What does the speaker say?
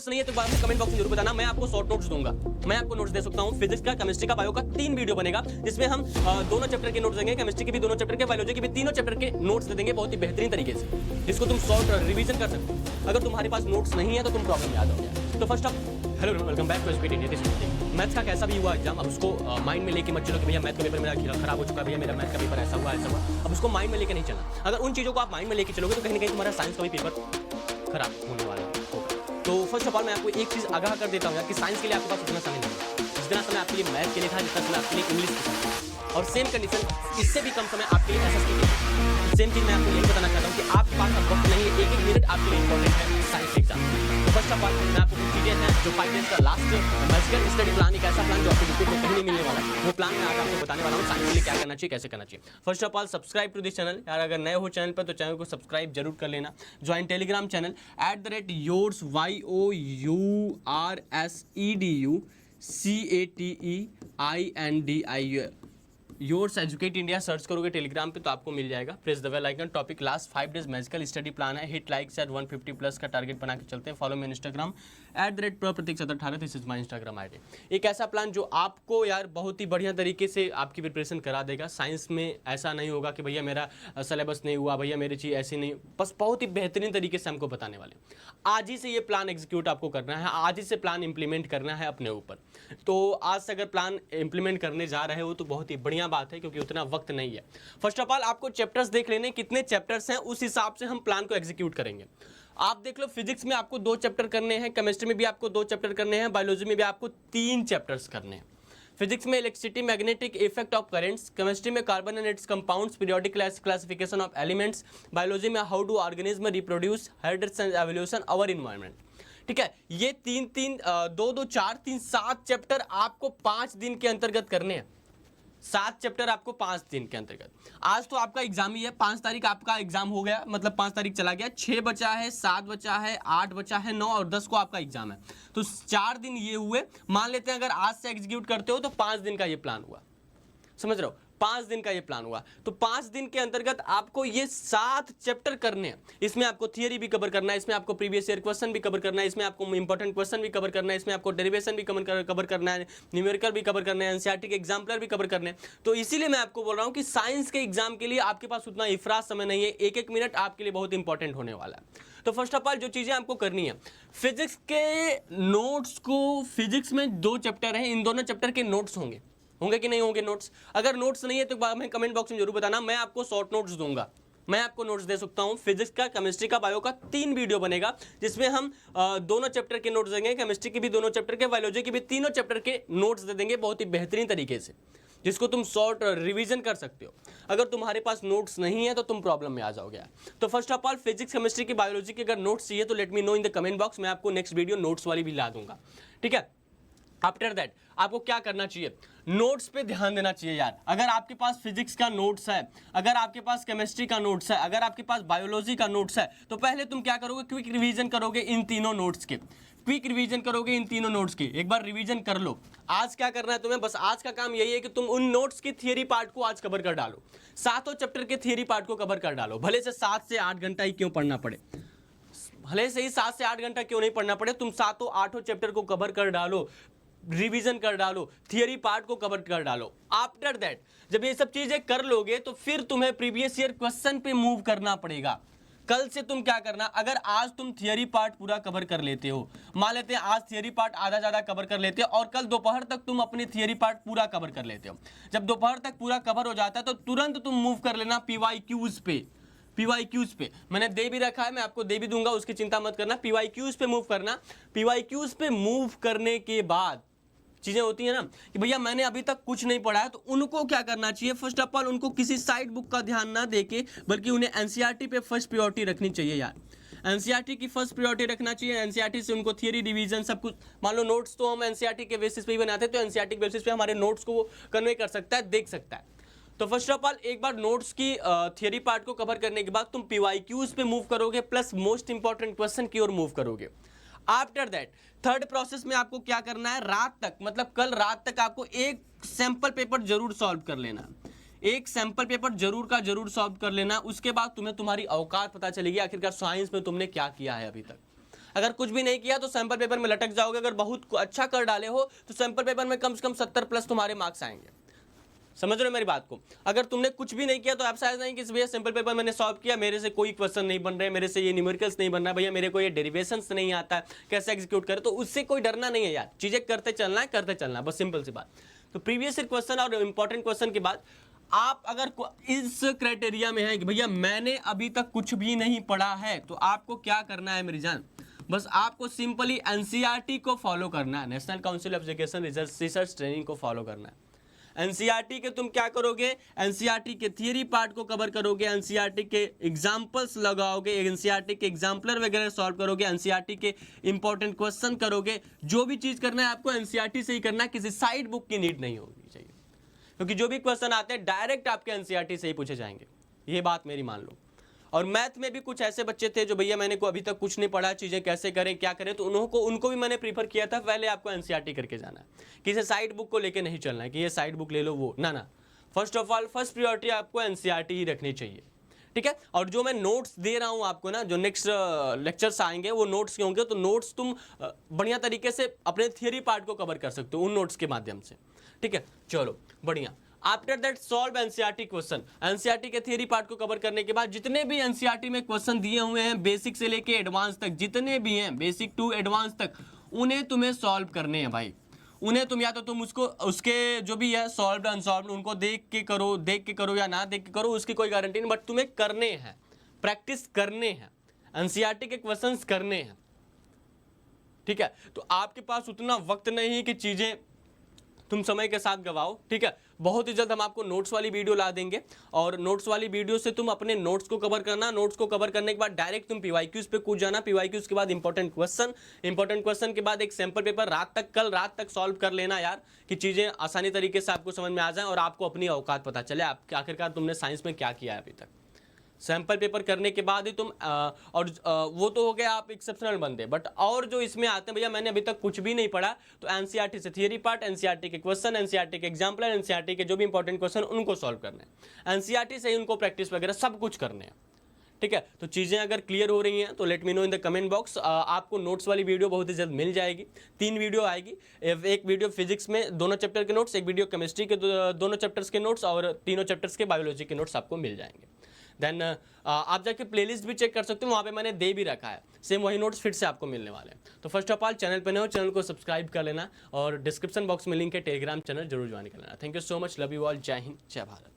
Notes नहीं है तो कमेंट बॉक्स में जरूर बताना, मैं आपको शॉर्ट नोट्स दूंगा। मैं आपको नोट्स दे सकता हूं, फिजिक्स का, केमिस्ट्री का, बायो का 3 वीडियो बनेगा जिसमें हम दोनों चैप्टर के नोट्स देंगे, केमिस्ट्री के भी दोनों चैप्टर के, बायोलॉजी के भी तीनों चैप्टर के नोट्स दे देंगे बहुत ही बेहतरीन तरीके से, जिसको तुम शॉर्ट रिवीजन कर सकते हो। अगर तुम्हारे पास नोट्स नहीं है तो तुम प्रॉब्लम में आ जाओगे। तो first of hello welcome back to educate India. Maths का कैसा भी हुआ एग्जाम, अब उसको माइंड में लेके मत चलो कि भैया मैथ का पेपर मेरा खराब हो चुका है, भैया मेरा मैथ का पेपर ऐसा हुआ। अब उसको माइंड में लेके नहीं चलना। अगर उन चीज़ों को आप माइंड में लेके चलोगे तो कहीं ना कहीं तुम्हारा साइंस का भी पेपर खराब होने वाला होगा। तो फर्स्ट ऑफ ऑल मैं आपको एक चीज़ आगाह कर देता हूँ यार कि साइंस के लिए आपके पास उतना समय नहीं है जितना समय आपके लिए मैथ के लिए था, जितना समय आपके लिए इंग्लिश के था, और सेम कंडीशन इससे भी कम समय आपके लिए एसएस के लिए। सेम चीज़ मैं आपको यही बताना चाहता हूँ कि आपके पास अब वक्त नहीं है, एक एक मिनट आपके लिए इंपॉर्टेंट है साइंस एग्जाम। तो फर्स्ट ऑफ ऑल मैं आपको कुछ चीज़ें हैं जो 5 डेज का लास्ट मैजिकल स्टडी प्लान, एक ऐसा प्लान जो आपको यूट्यूब में कहीं नहीं मिलने वाला है, वो प्लान मैं आज आपको बताने वाला हूँ साइंस के लिए क्या करना चाहिए, कैसे करना चाहिए। First of all subscribe to this channel यार, अगर नए हो चैनल पर तो चैनल को सब्सक्राइब जरूर कर लेना। Join Telegram channel @yours YOURSEDUCATEINDIU yours educate India search करोगे टेलीग्राम पे तो आपको मिल जाएगा। Press the bell icon. Topic last 5 days magical study plan है। हिट लाइक्स एट 150 प्लस का टारगेट बना के चलते हैं। फॉलो मी इंस्टाग्राम @प्रतीक18। This is my Instagram ID. एक ऐसा प्लान जो आपको यार बहुत ही बढ़िया तरीके से आपकी प्रिपरेशन करा देगा। साइंस में ऐसा नहीं होगा कि भैया मेरा सिलेबस नहीं हुआ, भैया मेरी चीज़ ऐसी नहीं, बस बहुत ही बेहतरीन तरीके से हमको बताने वाले। आज ही से ये प्लान एग्जीक्यूट आपको करना है, आज ही से प्लान इंप्लीमेंट करना है अपने ऊपर। तो आज से अगर प्लान इंप्लीमेंट करने जा रहे हो तो बहुत ही बढ़िया बात है, क्योंकि उतना वक्त नहीं है। फर्स्ट ऑफ ऑल आपको चैप्टर्स देख लेने, कितने चैप्टर्स हैं, उस हिसाब से हम प्लान को एग्जीक्यूट करेंगे। आप देख लो, फिजिक्स में आपको 2 चैप्टर करने हैं, केमिस्ट्री में भी आपको 2 चैप्टर करने हैं, बायोलॉजी में भी आपको 3 चैप्टर्स करने हैं। फिजिक्स में electricity, magnetic effect of currents, chemistry में carbon and its compounds, periodic classification of elements, biology में how do organism reproduce, heritage and evolution, our environment. ठीक है, ये 3 2 2 4 3 7 चैप्टर आपको 5 दिन के अंतर्गत करने हैं। 7 चैप्टर आपको 5 दिन के अंतर्गत। आज तो आपका एग्जाम ही है, 5 तारीख आपका एग्जाम हो गया, मतलब 5 तारीख चला गया, 6 बचा है, 7 बचा है, 8 बचा है, 9 और 10 को आपका एग्जाम है। तो 4 दिन ये हुए। मान लेते हैं अगर आज से एग्जीक्यूट करते हो तो 5 दिन का ये प्लान हुआ। समझ रहे हो, 5 दिन का ये प्लान हुआ। तो 5 दिन के अंतर्गत आपको ये 7 चैप्टर करने हैं। इसमें आपको थियरी भी कवर करना है, इसमें आपको प्रीवियस ईयर क्वेश्चन भी कवर करना है, इसमें आपको इंपॉर्टेंट क्वेश्चन भी कवर करना है, इसमें आपको डेरिवेशन भी कवर करना है, न्यूमेरिकल भी कवर करना है, एनसीईआरटी के एग्जाम्पलर भी कवर करने हैं। तो इसीलिए मैं आपको बोल रहा हूँ कि साइंस के एग्जाम के लिए आपके पास उतना इफराज समय नहीं है, एक एक मिनट आपके लिए बहुत इंपॉर्टेंट होने वाला है। तो फर्स्ट ऑफ ऑल जो चीज़ें आपको करनी है, फिजिक्स के नोट्स को, फिजिक्स में 2 चैप्टर हैं, इन दोनों चैप्टर के नोट्स होंगे कि नहीं होंगे नोट्स? अगर नोट्स नहीं है तो हमें कमेंट बॉक्स में जरूर बताना, मैं आपको शॉर्ट नोट्स दूंगा। मैं आपको नोट्स दे सकता हूं। फिजिक्स का, केमिस्ट्री का, बायो का 3 वीडियो बनेगा जिसमें हम दोनों चैप्टर के नोट्स देंगे, केमिस्ट्री के भी दोनों चैप्टर के, बायोलॉजी के भी तीनों चैप्टर के नोट्स दे देंगे बहुत ही बेहतरीन तरीके से, जिसको तुम शॉर्ट रिवीजन कर सकते हो। अगर तुम्हारे पास नोट्स नहीं है तो तुम प्रॉब्लम में आ जाओगे। तो first of all physics, chemistry की, बायोलॉजी की अगर नोट्स चाहिए तो let me know in the comment box. मैं आपको नेक्स्ट वीडियो नोट्स वाली भी ला दूंगा। ठीक है, आफ्टर दैट आपको क्या करना चाहिए? नोट्स पे ध्यान देना चाहिए यार। अगर आपके पास फिजिक्स का नोट्स है, अगर आपके पास केमिस्ट्री का नोट्स है, अगर आपके पास बायोलॉजी का नोट्स है, तो पहले तुम क्या करोगे? क्विक रिवीजन करोगे इन तीनों नोट्स के। क्विक रिवीजन करोगे इन तीनों नोट्स की, एक बार रिवीजन कर लो। आज क्या करना है तुम्हें? बस आज का काम यही है कि तुम उन नोट्स की थियरी पार्ट को आज कवर कर डालो। 7 चैप्टर के थियरी पार्ट को कवर कर डालो, भले से 7 से 8 घंटा ही क्यों पढ़ना पड़े, भले से ही 7 से 8 घंटा क्यों नहीं पढ़ना पड़े, तुम 7-8 चैप्टर को कवर कर डालो, रिवीजन कर डालो, थियरी पार्ट को कवर कर डालो। आफ्टर दैट जब ये सब चीजें कर लोगे तो फिर तुम्हें प्रीवियस ईयर क्वेश्चन पे मूव करना पड़ेगा। कल से तुम क्या करना, अगर आज तुम थियरी पार्ट पूरा कवर कर लेते हो, मान लेते हैं आज थियरी पार्ट आधा ज़्यादा कवर कर लेते हो और कल दोपहर तक तुम अपनी थियरी पार्ट पूरा कवर कर लेते हो। जब दोपहर तक पूरा कवर हो जाता है तो तुरंत तुम मूव कर लेना पीवाईक्यूज पे। पीवाईक्यूज पे मैंने दे भी रखा है, मैं आपको दे भी दूंगा, उसकी चिंता मत करना। पीवाईक्यूज पे मूव करना। पीवाईक्यूज पे मूव करने के बाद चीजें होती है ना कि भैया मैंने अभी तक कुछ नहीं पढ़ा है, तो उनको क्या करना चाहिए? फर्स्ट ऑफ ऑल उनको किसी साइड बुक का ध्यान ना देके बल्कि उन्हें एनसीईआरटी पे फर्स्ट प्रायोरिटी रखनी चाहिए यार। एनसीईआरटी की फर्स्ट प्रायोरिटी रखना चाहिए। एनसीईआरटी से उनको थियरी रिवीजन सब कुछ, मान लो नोट्स तो हम एनसीईआरटी के बेसिस पे ही बनाते हैं, तो एनसीईआरटी के बेसिस पे हमारे नोट्स को वो कन्वे कर सकता है, देख सकता है। तो फर्स्ट ऑफ ऑल एक बार नोट्स की थियरी पार्ट को कवर करने के बाद तुम पीवाईक्यूज पे मूव करोगे, प्लस मोस्ट इंपॉर्टेंट क्वेश्चन की ओर मूव करोगे। आफ्टर दैट थर्ड प्रोसेस में आपको क्या करना है? रात तक, मतलब कल रात तक आपको एक सैंपल पेपर जरूर सॉल्व कर लेना। एक सैंपल पेपर जरूर का जरूर सॉल्व कर लेना। उसके बाद तुम्हें तुम्हारी औकात पता चलेगी आखिरकार साइंस में तुमने क्या किया है अभी तक। अगर कुछ भी नहीं किया तो सैंपल पेपर में लटक जाओगे। अगर बहुत अच्छा कर डाले हो तो सैंपल पेपर में कम से कम 70+ तुम्हारे मार्क्स आएंगे। समझ रहे हो मेरी बात को? अगर तुमने कुछ भी नहीं किया तो ऐसा नहीं कि भैया सिंपल पेपर मैंने सॉल्व किया, मेरे से कोई क्वेश्चन नहीं बन रहे, मेरे से ये न्यूमेरिकल्स नहीं बन रहा, भैया मेरे को ये डेरिवेशंस नहीं आता है, कैसे एग्जीक्यूट करें, तो उससे कोई डरना नहीं है यार, चीजें करते चलना है, करते चलना है, बस सिंपल सी बात। तो प्रीवियस ईयर क्वेश्चन और इंपॉर्टेंट क्वेश्चन के बाद आप अगर इस क्राइटेरिया में है कि भैया मैंने अभी तक कुछ भी नहीं पढ़ा है, तो आपको क्या करना है मेरी जान? बस आपको सिंपली एनसीईआरटी को फॉलो करना है, national council of education research training को फॉलो करना है। एनसीईआरटी के तुम क्या करोगे? एनसीईआरटी के थियरी पार्ट को कवर करोगे, एनसीईआरटी के एग्जांपल्स लगाओगे, एनसीईआरटी के एग्जाम्पलर वगैरह सॉल्व करोगे, एनसीईआरटी के इंपॉर्टेंट क्वेश्चन करोगे। जो भी चीज करना है आपको एनसीईआरटी से ही करना है, किसी साइड बुक की नीड नहीं होगी चाहिए, क्योंकि जो भी क्वेश्चन आते हैं डायरेक्ट आपके एनसीईआरटी से ही पूछे जाएंगे, ये बात मेरी मान लो। और मैथ में भी कुछ ऐसे बच्चे थे जो भैया मैंने को अभी तक कुछ नहीं पढ़ा, चीज़ें कैसे करें क्या करें, तो उनको भी मैंने प्रीफर किया था पहले आपको एनसीईआरटी करके जाना है, किसी साइड बुक को लेके नहीं चलना है कि ये साइड बुक ले लो वो ना। First of all first priority आपको एनसीईआरटी ही रखनी चाहिए, ठीक है। और जो मैं नोट्स दे रहा हूँ आपको ना, जो नेक्स्ट लेक्चर्स आएंगे वो नोट्स के होंगे, तो नोट्स तुम बढ़िया तरीके से अपने थियरी पार्ट को कवर कर सकते हो उन नोट्स के माध्यम से, ठीक है। चलो बढ़िया। After that solve NCERT question. NCERT के थियरी पार्ट को कवर करने के बाद जितने भी एनसीईआरटी में क्वेश्चन दिए हुए हैं बेसिक से लेके एडवांस तक, जितने भी हैं बेसिक टू एडवांस तक, उन्हें तुम्हें सॉल्व करने हैं भाई। उन्हें तुम या तो तुम उसके जो भी है सॉल्व अनसॉल्व उनको देख के करो या ना देख के करो, उसकी कोई गारंटी नहीं, बट तुम्हें करने हैं, प्रैक्टिस करने हैं, एनसीईआरटी के क्वेश्चंस करने हैं, ठीक है। तो आपके पास उतना वक्त नहीं है कि चीजें तुम समय के साथ गवाओ, ठीक है। बहुत ही जल्द हम आपको नोट्स वाली वीडियो ला देंगे, और नोट्स वाली वीडियो से तुम अपने नोट्स को कवर करना। नोट्स को कवर करने के बाद डायरेक्ट तुम पीवाईक्यूज पे कूद जाना, पीवाईक्यूज के बाद इंपॉर्टेंट क्वेश्चन के बाद एक सैंपल पेपर कल रात तक सॉल्व कर लेना यार, कि चीजें आसानी तरीके से आपको समझ में आ जाए और आपको अपनी औकात पता चले आपके आखिरकार तुमने साइंस में क्या किया है अभी तक। सैंपल पेपर करने के बाद ही तुम वो तो हो गया आप एक्सेप्शनल बंदे, बट और जो इसमें आते हैं भैया मैंने अभी तक कुछ भी नहीं पढ़ा, तो एनसीईआरटी से थियरी पार्ट, एनसीईआरटी के क्वेश्चन, एनसीईआरटी के एग्जाम्पल, एनसीईआरटी के जो भी इंपॉर्टेंट क्वेश्चन उनको सॉल्व करने हैं, एनसीईआरटी से ही उनको प्रैक्टिस वगैरह सब कुछ करने हैं, ठीक है। तो चीज़ें अगर क्लियर हो रही हैं तो let me know in the comment box. आपको नोट्स वाली वीडियो बहुत ही जल्द मिल जाएगी, 3 वीडियो आएगी, एक वीडियो फिजिक्स में दोनों चैप्टर के नोट्स, एक वीडियो केमिस्ट्री के दोनों चैप्टर्स के नोट्स, और तीनों चैप्टर्स के बायोलॉजी के नोट्स आपको मिल जाएंगे। देन आप जाके प्लेलिस्ट भी चेक कर सकते हो, वहाँ पे मैंने दे भी रखा है, सेम वही नोट्स फिर से आपको मिलने वाले हैं। तो फर्स्ट ऑफ ऑल चैनल पे नए हो, चैनल को सब्सक्राइब कर लेना, और डिस्क्रिप्शन बॉक्स में लिंक है, टेलीग्राम चैनल जरूर ज्वाइन कर लेना। Thank you so much, love you all, जय हिंद, जय भारत।